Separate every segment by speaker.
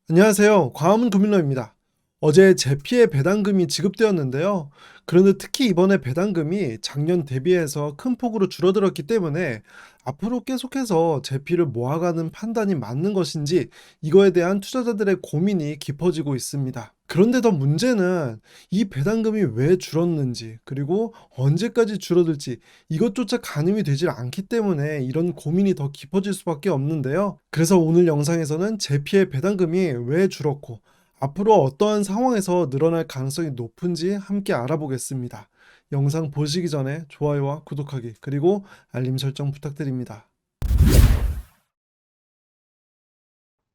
Speaker 1: 안녕하세요. 광화문 도민러입니다. 어제 제피의 배당금이 지급되었는데요. 그런데 특히 이번에 배당금이 작년 대비해서 큰 폭으로 줄어들었기 때문에 앞으로 계속해서 제피를 모아가는 판단이 맞는 것인지 이거에 대한 투자자들의 고민이 깊어지고 있습니다. 그런데 더 문제는 이 배당금이 왜 줄었는지 그리고 언제까지 줄어들지 이것조차 가늠이 되질 않기 때문에 이런 고민이 더 깊어질 수밖에 없는데요. 그래서 오늘 영상에서는 제피의 배당금이 왜 줄었고 앞으로 어떠한 상황에서 늘어날 가능성이 높은지 함께 알아보겠습니다. 영상 보시기 전에 좋아요와 구독하기 그리고 알림 설정 부탁드립니다.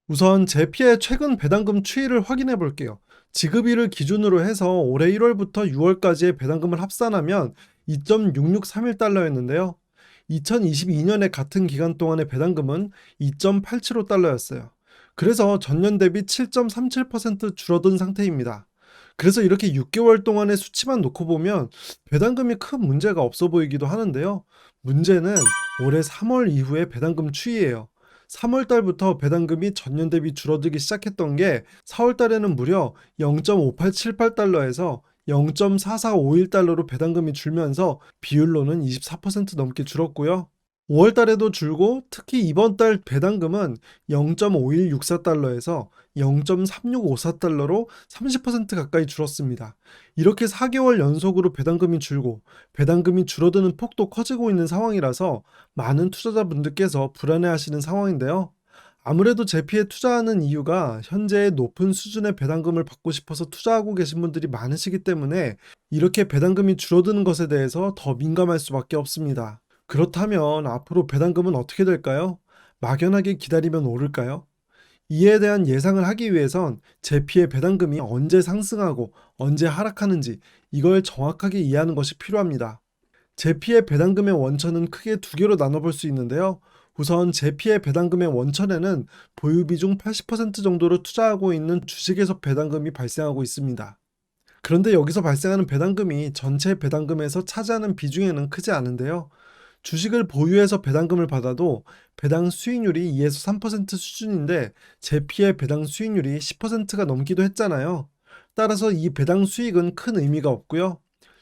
Speaker 1: 우선 제피의 최근 배당금 추이를 확인해 볼게요. 지급일을 기준으로 해서 올해 1월부터 6월까지의 배당금을 합산하면 2.6631달러였는데요. 2022년의 같은 기간 동안의 배당금은 2.875달러였어요. 그래서 전년 대비 7.37% 줄어든 상태입니다. 그래서 이렇게 6개월 동안의 수치만 놓고 보면 배당금이 큰 문제가 없어 보이기도 하는데요. 문제는 올해 3월 이후의 배당금 추이예요. 3월 달부터 배당금이 전년 대비 줄어들기 시작했던 게 4월 달에는 무려 0.5878달러에서 0.4451달러로 배당금이 줄면서 비율로는 24% 넘게 줄었고요. 5월 달에도 줄고 특히 이번 달 배당금은 0.5164달러에서 0.3654달러로 30% 가까이 줄었습니다. 이렇게 4개월 연속으로 배당금이 줄고 배당금이 줄어드는 폭도 커지고 있는 상황이라서 많은 투자자분들께서 불안해하시는 상황인데요. 아무래도 제피에 투자하는 이유가 현재의 높은 수준의 배당금을 받고 싶어서 투자하고 계신 분들이 많으시기 때문에 이렇게 배당금이 줄어드는 것에 대해서 더 민감할 수밖에 없습니다. 그렇다면 앞으로 배당금은 어떻게 될까요? 막연하게 기다리면 오를까요? 이에 대한 예상을 하기 위해선 제피의 배당금이 언제 상승하고 언제 하락하는지 이걸 정확하게 이해하는 것이 필요합니다. 제피의 배당금의 원천은 크게 두 개로 나눠볼 수 있는데요. 우선 제피의 배당금의 원천에는 보유 비중 80% 정도로 투자하고 있는 주식에서 배당금이 발생하고 있습니다. 그런데 여기서 발생하는 배당금이 전체 배당금에서 차지하는 비중에는 크지 않은데요. 주식을 보유해서 배당금을 받아도 배당 수익률이 2에서 3% 수준인데 제피의 배당 수익률이 10%가 넘기도 했잖아요. 따라서 이 배당 수익은 큰 의미가 없고요.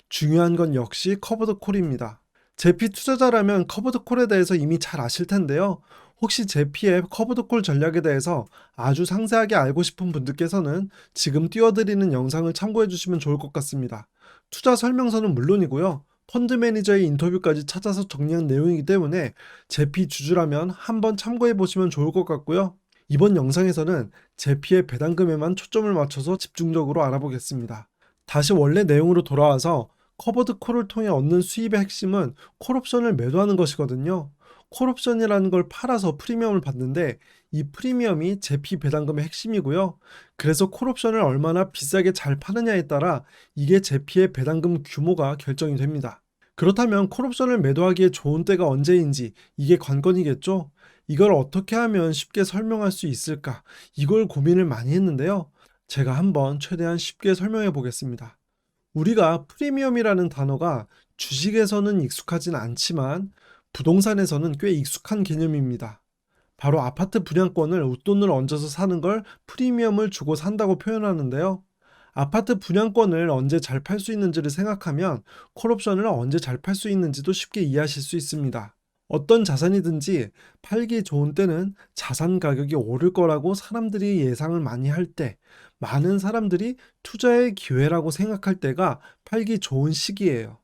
Speaker 1: 중요한 건 역시 커버드 콜입니다. 제피 투자자라면 커버드 콜에 대해서 이미 잘 아실 텐데요. 혹시 제피의 커버드 콜 전략에 대해서 아주 상세하게 알고 싶은 분들께서는 지금 띄워드리는 영상을 참고해 주시면 좋을 것 같습니다. 투자 설명서는 물론이고요. 펀드 매니저의 인터뷰까지 찾아서 정리한 내용이기 때문에 제피 주주라면 한번 참고해 보시면 좋을 것 같고요. 이번 영상에서는 제피의 배당금에만 초점을 맞춰서 집중적으로 알아보겠습니다. 다시 원래 내용으로 돌아와서 커버드 콜을 통해 얻는 수입의 핵심은 콜옵션을 매도하는 것이거든요. 콜옵션이라는 걸 팔아서 프리미엄을 받는데 이 프리미엄이 제피 배당금의 핵심이고요. 그래서 콜옵션을 얼마나 비싸게 잘 파느냐에 따라 이게 제피의 배당금 규모가 결정이 됩니다. 그렇다면 콜옵션을 매도하기에 좋은 때가 언제인지 이게 관건이겠죠? 이걸 어떻게 하면 쉽게 설명할 수 있을까? 이걸 고민을 많이 했는데요. 제가 한번 최대한 쉽게 설명해 보겠습니다. 우리가 프리미엄이라는 단어가 주식에서는 익숙하진 않지만 부동산에서는 꽤 익숙한 개념입니다. 바로 아파트 분양권을 웃돈을 얹어서 사는 걸 프리미엄을 주고 산다고 표현하는데요. 아파트 분양권을 언제 잘 팔 수 있는지를 생각하면 콜옵션을 언제 잘 팔 수 있는지도 쉽게 이해하실 수 있습니다. 어떤 자산이든지 팔기 좋은 때는 자산 가격이 오를 거라고 사람들이 예상을 많이 할 때, 많은 사람들이 투자의 기회라고 생각할 때가 팔기 좋은 시기예요.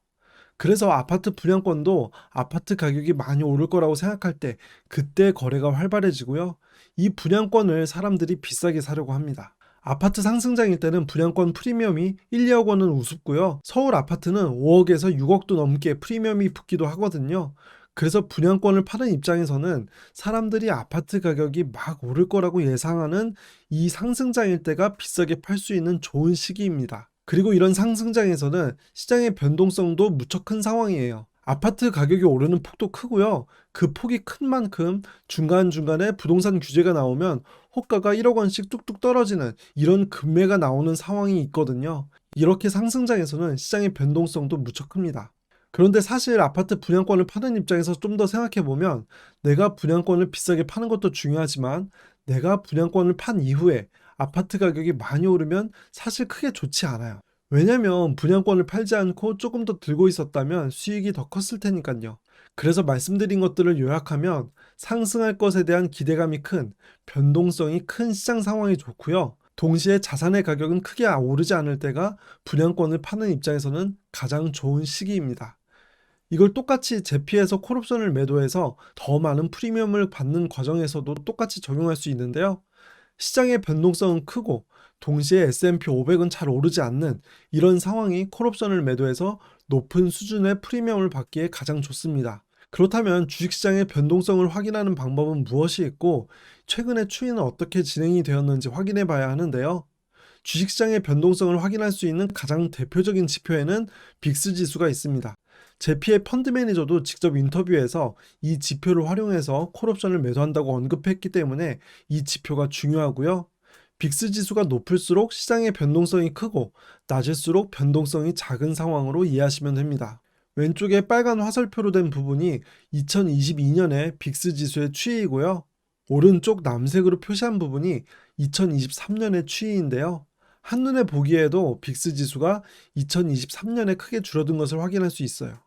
Speaker 1: 그래서 아파트 분양권도 아파트 가격이 많이 오를 거라고 생각할 때 그때 거래가 활발해지고요. 이 분양권을 사람들이 비싸게 사려고 합니다. 아파트 상승장일 때는 분양권 프리미엄이 1, 2억 원은 우습고요. 서울 아파트는 5억에서 6억도 넘게 프리미엄이 붙기도 하거든요. 그래서 분양권을 파는 입장에서는 사람들이 아파트 가격이 막 오를 거라고 예상하는 이 상승장일 때가 비싸게 팔 수 있는 좋은 시기입니다. 그리고 이런 상승장에서는 시장의 변동성도 무척 큰 상황이에요. 아파트 가격이 오르는 폭도 크고요. 그 폭이 큰 만큼 중간중간에 부동산 규제가 나오면 호가가 1억 원씩 뚝뚝 떨어지는 이런 급매가 나오는 상황이 있거든요. 이렇게 상승장에서는 시장의 변동성도 무척 큽니다. 그런데 사실 아파트 분양권을 파는 입장에서 좀 더 생각해보면 내가 분양권을 비싸게 파는 것도 중요하지만 내가 분양권을 판 이후에 아파트 가격이 많이 오르면 사실 크게 좋지 않아요. 왜냐면 분양권을 팔지 않고 조금 더 들고 있었다면 수익이 더 컸을 테니까요. 그래서 말씀드린 것들을 요약하면 상승할 것에 대한 기대감이 큰, 변동성이 큰 시장 상황이 좋고요. 동시에 자산의 가격은 크게 오르지 않을 때가 분양권을 파는 입장에서는 가장 좋은 시기입니다. 이걸 똑같이 제피에서 콜옵션을 매도해서 더 많은 프리미엄을 받는 과정에서도 똑같이 적용할 수 있는데요. 시장의 변동성은 크고 동시에 S&P 500은 잘 오르지 않는 이런 상황이 콜옵션을 매도해서 높은 수준의 프리미엄을 받기에 가장 좋습니다. 그렇다면 주식시장의 변동성을 확인하는 방법은 무엇이 있고 최근의 추이는 어떻게 진행이 되었는지 확인해 봐야 하는데요. 주식시장의 변동성을 확인할 수 있는 가장 대표적인 지표에는 빅스 지수가 있습니다. 제피의 펀드 매니저도 직접 인터뷰에서 이 지표를 활용해서 콜옵션을 매도한다고 언급했기 때문에 이 지표가 중요하고요. 빅스 지수가 높을수록 시장의 변동성이 크고 낮을수록 변동성이 작은 상황으로 이해하시면 됩니다. 왼쪽에 빨간 화살표로 된 부분이 2022년의 빅스 지수의 추이이고요. 오른쪽 남색으로 표시한 부분이 2023년의 추이인데요. 한눈에 보기에도 빅스 지수가 2023년에 크게 줄어든 것을 확인할 수 있어요.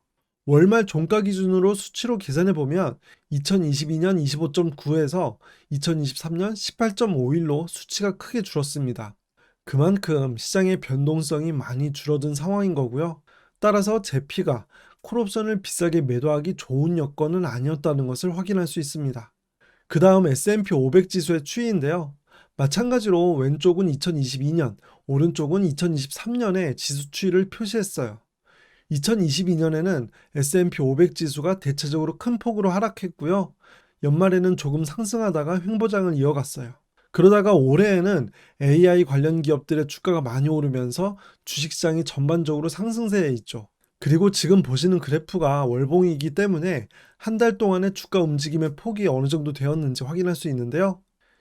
Speaker 1: 월말 종가 기준으로 수치로 계산해 보면 2022년 25.9에서 2023년 18.51로 수치가 크게 줄었습니다. 그만큼 시장의 변동성이 많이 줄어든 상황인 거고요. 따라서 제피가 콜옵션을 비싸게 매도하기 좋은 여건은 아니었다는 것을 확인할 수 있습니다. 그 다음 S&P 500 지수의 추이인데요. 마찬가지로 왼쪽은 2022년, 오른쪽은 2023년의 지수 추이를 표시했어요. 2022년에는 S&P 500 지수가 대체적으로 큰 폭으로 하락했고요. 연말에는 조금 상승하다가 횡보장을 이어갔어요. 그러다가 올해에는 AI 관련 기업들의 주가가 많이 오르면서 주식시장이 전반적으로 상승세에 있죠. 그리고 지금 보시는 그래프가 월봉이기 때문에 한 달 동안의 주가 움직임의 폭이 어느 정도 되었는지 확인할 수 있는데요.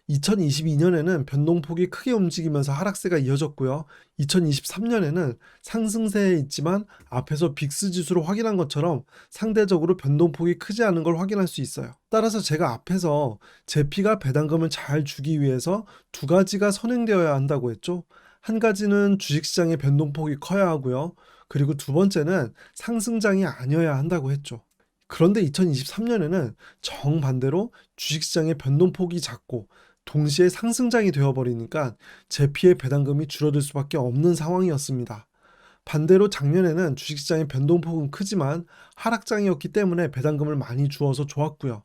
Speaker 1: 2022년에는 변동폭이 크게 움직이면서 하락세가 이어졌고요. 2023년에는 상승세에 있지만 앞에서 빅스 지수로 확인한 것처럼 상대적으로 변동폭이 크지 않은 걸 확인할 수 있어요. 따라서 제가 앞에서 제피가 배당금을 잘 주기 위해서 두 가지가 선행되어야 한다고 했죠. 한 가지는 주식시장의 변동폭이 커야 하고요. 그리고 두 번째는 상승장이 아니어야 한다고 했죠. 그런데 2023년에는 정반대로 주식시장의 변동폭이 작고 동시에 상승장이 되어버리니까 제피의 배당금이 줄어들 수밖에 없는 상황이었습니다. 반대로 작년에는 주식시장의 변동폭은 크지만 하락장이었기 때문에 배당금을 많이 주어서 좋았고요.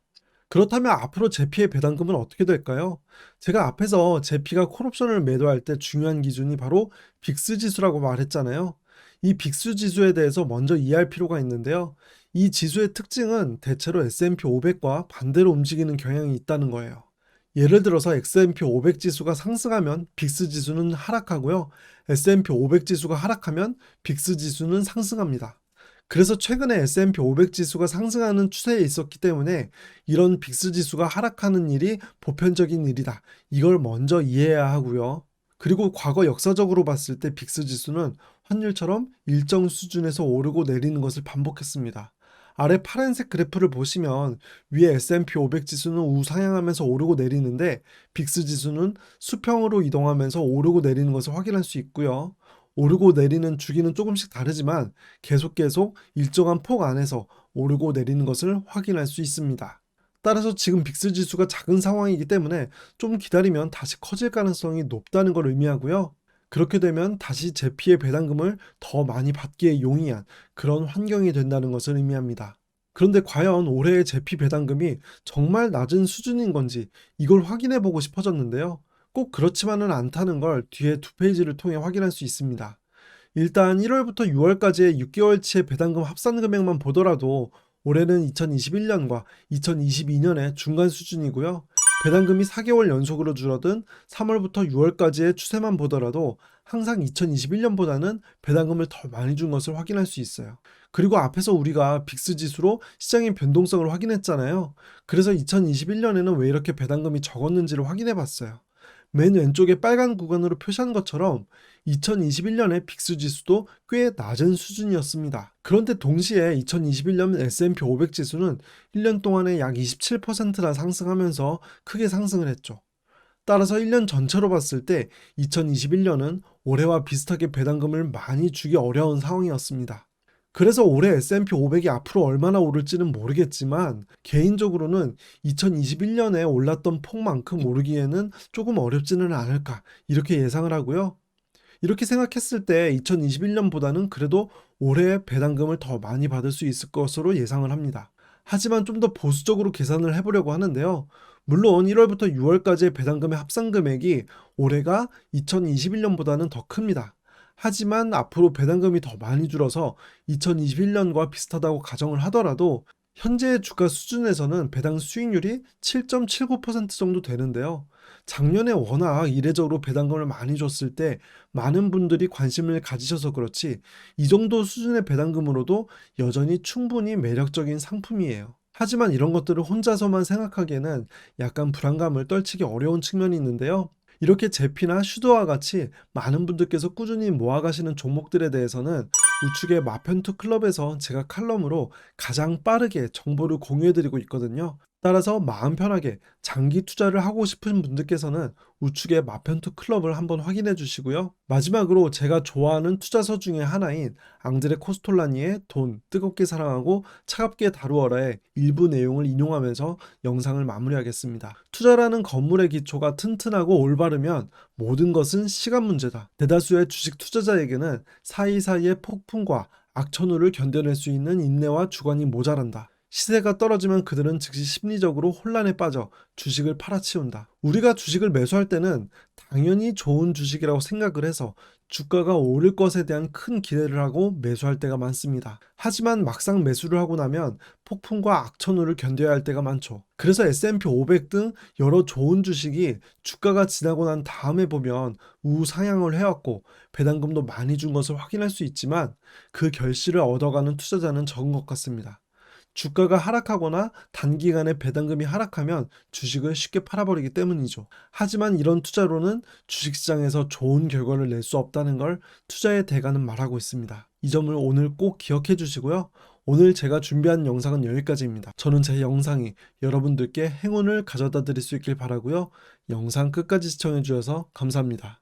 Speaker 1: 그렇다면 앞으로 제피의 배당금은 어떻게 될까요? 제가 앞에서 제피가 콜옵션을 매도할 때 중요한 기준이 바로 빅스 지수라고 말했잖아요. 이 빅스 지수에 대해서 먼저 이해할 필요가 있는데요. 이 지수의 특징은 대체로 S&P 500과 반대로 움직이는 경향이 있다는 거예요. 예를 들어서 S&P 500 지수가 상승하면 빅스 지수는 하락하고요. S&P 500 지수가 하락하면 빅스 지수는 상승합니다. 그래서 최근에 S&P 500 지수가 상승하는 추세에 있었기 때문에 이런 빅스 지수가 하락하는 일이 보편적인 일이다. 이걸 먼저 이해해야 하고요. 그리고 과거 역사적으로 봤을 때 빅스 지수는 환율처럼 일정 수준에서 오르고 내리는 것을 반복했습니다. 아래 파란색 그래프를 보시면 위에 S&P 500 지수는 우상향하면서 오르고 내리는데 빅스 지수는 수평으로 이동하면서 오르고 내리는 것을 확인할 수 있고요. 오르고 내리는 주기는 조금씩 다르지만 계속 일정한 폭 안에서 오르고 내리는 것을 확인할 수 있습니다. 따라서 지금 빅스 지수가 작은 상황이기 때문에 좀 기다리면 다시 커질 가능성이 높다는 걸 의미하고요. 그렇게 되면 다시 제피의 배당금을 더 많이 받기에 용이한 그런 환경이 된다는 것을 의미합니다. 그런데 과연 올해의 제피 배당금이 정말 낮은 수준인 건지 이걸 확인해 보고 싶어졌는데요. 꼭 그렇지만은 않다는 걸 뒤에 두 페이지를 통해 확인할 수 있습니다. 일단 1월부터 6월까지의 6개월치의 배당금 합산 금액만 보더라도 올해는 2021년과 2022년의 중간 수준이고요. 배당금이 4개월 연속으로 줄어든 3월부터 6월까지의 추세만 보더라도 항상 2021년보다는 배당금을 더 많이 준 것을 확인할 수 있어요. 그리고 앞에서 우리가 빅스 지수로 시장의 변동성을 확인했잖아요. 그래서 2021년에는 왜 이렇게 배당금이 적었는지를 확인해 봤어요. 맨 왼쪽에 빨간 구간으로 표시한 것처럼 2021년의 빅스 지수도 꽤 낮은 수준이었습니다. 그런데 동시에 2021년 S&P 500 지수는 1년 동안에 약 27%나 상승하면서 크게 상승을 했죠. 따라서 1년 전체로 봤을 때 2021년은 올해와 비슷하게 배당금을 많이 주기 어려운 상황이었습니다. 그래서 올해 S&P 500이 앞으로 얼마나 오를지는 모르겠지만 개인적으로는 2021년에 올랐던 폭만큼 오르기에는 조금 어렵지는 않을까 이렇게 예상을 하고요. 이렇게 생각했을 때 2021년보다는 그래도 올해 배당금을 더 많이 받을 수 있을 것으로 예상을 합니다. 하지만 좀 더 보수적으로 계산을 해보려고 하는데요. 물론 1월부터 6월까지의 배당금의 합산 금액이 올해가 2021년보다는 더 큽니다. 하지만 앞으로 배당금이 더 많이 줄어서 2021년과 비슷하다고 가정을 하더라도 현재의 주가 수준에서는 배당 수익률이 7.79% 정도 되는데요. 작년에 워낙 이례적으로 배당금을 많이 줬을 때 많은 분들이 관심을 가지셔서 그렇지 이 정도 수준의 배당금으로도 여전히 충분히 매력적인 상품이에요. 하지만 이런 것들을 혼자서만 생각하기에는 약간 불안감을 떨치기 어려운 측면이 있는데요. 이렇게 제피나 슈도와 같이 많은 분들께서 꾸준히 모아가시는 종목들에 대해서는 우측의 마편투 클럽에서 제가 칼럼으로 가장 빠르게 정보를 공유해드리고 있거든요. 따라서 마음 편하게 장기 투자를 하고 싶은 분들께서는 우측의 마편투 클럽을 한번 확인해 주시고요. 마지막으로 제가 좋아하는 투자서 중에 하나인 앙드레 코스톨라니의 돈 뜨겁게 사랑하고 차갑게 다루어라의 일부 내용을 인용하면서 영상을 마무리하겠습니다. 투자라는 건물의 기초가 튼튼하고 올바르면 모든 것은 시간 문제다. 대다수의 주식 투자자에게는 사이사이의 폭풍과 악천후를 견뎌낼 수 있는 인내와 주관이 모자란다. 시세가 떨어지면 그들은 즉시 심리적으로 혼란에 빠져 주식을 팔아치운다. 우리가 주식을 매수할 때는 당연히 좋은 주식이라고 생각을 해서 주가가 오를 것에 대한 큰 기대를 하고 매수할 때가 많습니다. 하지만 막상 매수를 하고 나면 폭풍과 악천후를 견뎌야 할 때가 많죠. 그래서 S&P 500 등 여러 좋은 주식이 주가가 지나고 난 다음에 보면 우상향을 해왔고 배당금도 많이 준 것을 확인할 수 있지만 그 결실을 얻어가는 투자자는 적은 것 같습니다. 주가가 하락하거나 단기간에 배당금이 하락하면 주식을 쉽게 팔아버리기 때문이죠. 하지만 이런 투자로는 주식시장에서 좋은 결과를 낼 수 없다는 걸 투자의 대가는 말하고 있습니다. 이 점을 오늘 꼭 기억해 주시고요. 오늘 제가 준비한 영상은 여기까지입니다. 저는 제 영상이 여러분들께 행운을 가져다 드릴 수 있길 바라고요. 영상 끝까지 시청해 주셔서 감사합니다.